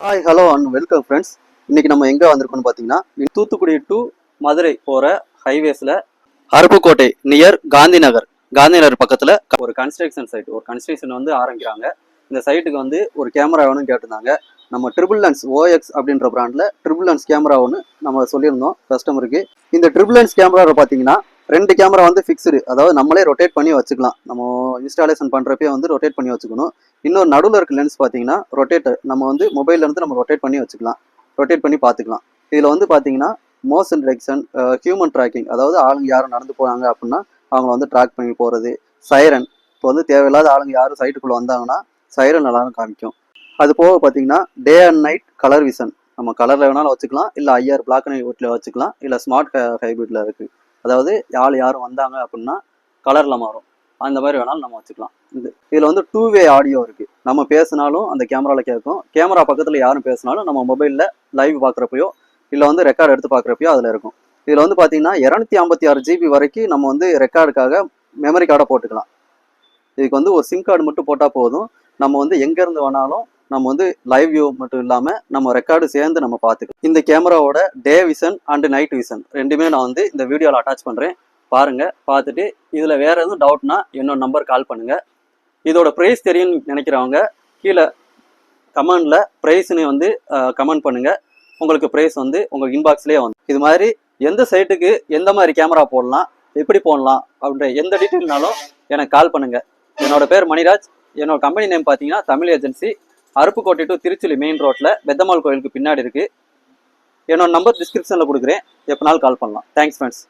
Hi hello and welcome friends. இன்னைக்கு நம்ம எங்கே வந்திருக்கோம்னு பார்த்தீங்கன்னா, தூத்துக்குடி டு மதுரை போகிற ஹைவேஸில் அருப்புக்கோட்டை நியர் காந்தி நகர் பக்கத்தில் ஒரு கன்ஸ்ட்ரக்ஷன் சைட், ஒரு கன்ஸ்ட்ரக்ஷன் வந்து ஆரம்பிக்கிறாங்க. இந்த சைட்டுக்கு வந்து ஒரு கேமரா வேணும்னு கேட்டிருந்தாங்க. நம்ம ட்ரிபிள் லென்ஸ் ஓஎக்ஸ் அப்படின்ற பிராண்டில் ட்ரிபிள் லென்ஸ் கேமரா ஒன்று நம்ம சொல்லியிருந்தோம் கஸ்டமருக்கு. இந்த ட்ரிபிள் லென்ஸ் கேமராவில் பார்த்தீங்கன்னா 2 கேமரா வந்து ஃபிக்ஸ்டு, அதாவது நம்மளே ரொட்டேட் பண்ணி வச்சுக்கலாம். நம்ம இன்ஸ்டாலேஷன் பண்ணுறப்பே வந்து ரொட்டேட் பண்ணி வச்சுக்கணும். இன்னொரு நடுவில் இருக்க லென்ஸ் பார்த்தீங்கன்னா ரொட்டேட், நம்ம வந்து மொபைல்லேருந்து நம்ம ரொட்டேட் பண்ணி வச்சுக்கலாம், ரொட்டேட் பண்ணி பார்த்துக்கலாம். இதில் வந்து பார்த்தீங்கன்னா மோஷன் டிடெக்ஷன், ஹியூமன் ட்ராக்கிங், அதாவது ஆளுங்க யாரும் நடந்து போகிறாங்க அப்படின்னா அவங்கள வந்து ட்ராக் பண்ணி போகிறது. சைரன், இப்போ வந்து தேவையில்லாத ஆளுங்க யாரும் சைட்டுக்குள்ளே வந்தாங்கன்னா சைரன் எல்லாரும் காமிக்கும். அது போக பார்த்தீங்கன்னா day and night colour vision, நம்ம கலரில் வேணாலும் வச்சுக்கலாம், இல்லை ஐஆர் பிளாக் அண்ட் ஒயிட்டில் வச்சுக்கலாம், இல்லை ஸ்மார்ட் ஹைப்ரிட்டில் இருக்குது. அதாவது யாரும் வந்தாங்க அப்படின்னா கலரில் மாறும், அந்த மாதிரி வேணாலும் நம்ம வச்சுக்கலாம். இதில் வந்து 2-வே ஆடியோ இருக்குது. நம்ம பேசினாலும் அந்த கேமராவில் கேட்கும், கேமரா பக்கத்தில் யாரும் பேசினாலும் நம்ம மொபைலில் லைவ் பார்க்குறப்பையோ இல்லை வந்து ரெக்கார்டு எடுத்து பார்க்குறப்பையோ அதில் இருக்கும். இதில் வந்து பார்த்தீங்கன்னா 256 GB வரைக்கும் நம்ம வந்து ரெக்கார்டுக்காக மெமரி கார்டை போட்டுக்கலாம். இதுக்கு வந்து ஒரு சிம் கார்டு மட்டும் போட்டால் போதும். நம்ம வந்து எங்கேருந்து வேணாலும் நம்ம வந்து லைவ் வியூ மட்டும் இல்லாமல் நம்ம ரெக்கார்டு சேர்ந்து நம்ம பார்த்துக்கலாம். இந்த கேமராவோட டே விஷன் அண்ட் நைட் விஷன் ரெண்டுமே நான் வந்து இந்த வீடியோவில் அட்டாச் பண்ணுறேன், பாருங்கள். பார்த்துட்டு இதில் வேறு எதுவும் டவுட்னா என்னோட நம்பர் கால் பண்ணுங்கள். இதோட ப்ரைஸ் தெரியும்னு நினைக்கிறவங்க கீழே கமெண்டில் ப்ரைஸ்னு வந்து கமெண்ட் பண்ணுங்கள். உங்களுக்கு ப்ரைஸ் வந்து உங்கள் இன்பாக்ஸ்லேயே வந்து இது மாதிரி எந்த சைட்டுக்கு எந்த மாதிரி கேமரா போடலாம், எப்படி போடலாம் அப்படின்ற எந்த டீட்டெயில்னாலும் எனக்கு கால் பண்ணுங்கள். என்னோட பேர் மணிராஜ். என்னோட கம்பெனி நேம் பார்த்தீங்கன்னா Tamil agency. Aruppukottai to Trichy main ரோட்டில் பெத்தம்மாள் கோயிலுக்கு பின்னாடி இருக்குது. என்னோட நம்பர் டிஸ்கிரிப்ஷனில் கொடுக்குறேன், எப்போனாலும் கால் பண்ணலாம். Thanks friends.